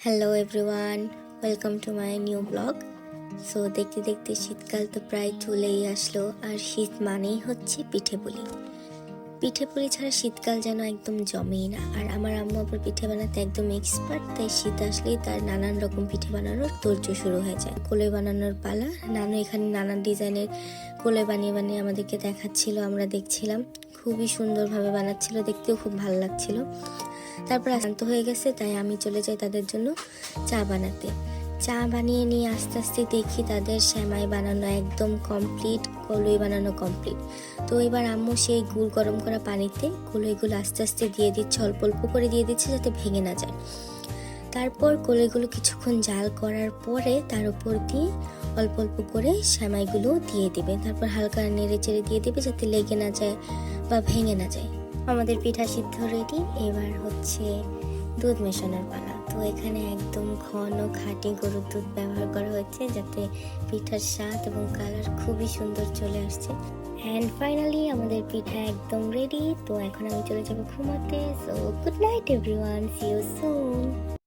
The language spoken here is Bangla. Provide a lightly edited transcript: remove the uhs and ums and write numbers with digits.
Hello everyone, welcome to my new blog. So দেখতে দেখতে শীতকাল তো প্রায় চলেই আসলো, আর শীত মানেই হচ্ছে পিঠে পুলি। পিঠে পুলি ছাড়া শীতকাল যেন একদম জমেই না। আর আমার আম্মু আবার পিঠে বানাতে একদম এক্সপার্ট, তাই শীত আসলেই তার নানান রকম পিঠে বানানোর তোড়জোড় শুরু হয়ে যায়। কোলে বানানোর পালা। নানু এখানে নানান ডিজাইনের কোলে বানিয়ে বানিয়ে আমাদেরকে দেখাচ্ছিল, আমরা দেখছিলাম। খুবই সুন্দরভাবে বানাচ্ছিল, দেখতেও খুব ভালো লাগছিল। তারপর শান্ত হয়ে গেছে, তাই আমি চলে যাই তাদের জন্য চা বানাতে। চা বানিয়ে নিয়ে আস্তে আস্তে দেখি তাদের সেমাই বানানো একদম কমপ্লিট, কলই বানানো কমপ্লিট। তো এবার আম্মু সেই গুড় গরম করা পানিতে কলইগুলো আস্তে আস্তে দিয়ে দিচ্ছে, অল্প অল্প করে দিয়ে দিচ্ছে যাতে ভেঙে না যায়। তারপর কলইগুলো কিছুক্ষণ জাল করার পরে তার উপর দিয়ে অল্প অল্প করে সেমাইগুলো দিয়ে দিবে। তারপর হালকা নেড়ে চেড়ে দিয়ে দিবে যাতে লেগে না যায় বা ভেঙে না যায়। আমাদের পিঠা সিদ্ধ রেডি। এবার হচ্ছে দুধ মেশানোর পালা। তো এখানে একদম ঘন খাঁটি গরুর দুধ ব্যবহার করা হয়েছে যাতে পিঠার স্বাদ এবং কালার খুবই সুন্দর চলে আসছে। অ্যান্ড ফাইনালি আমাদের পিঠা একদম রেডি। তো এখন আমি চলে যাবো ঘুমাতে। So good night everyone, see you soon.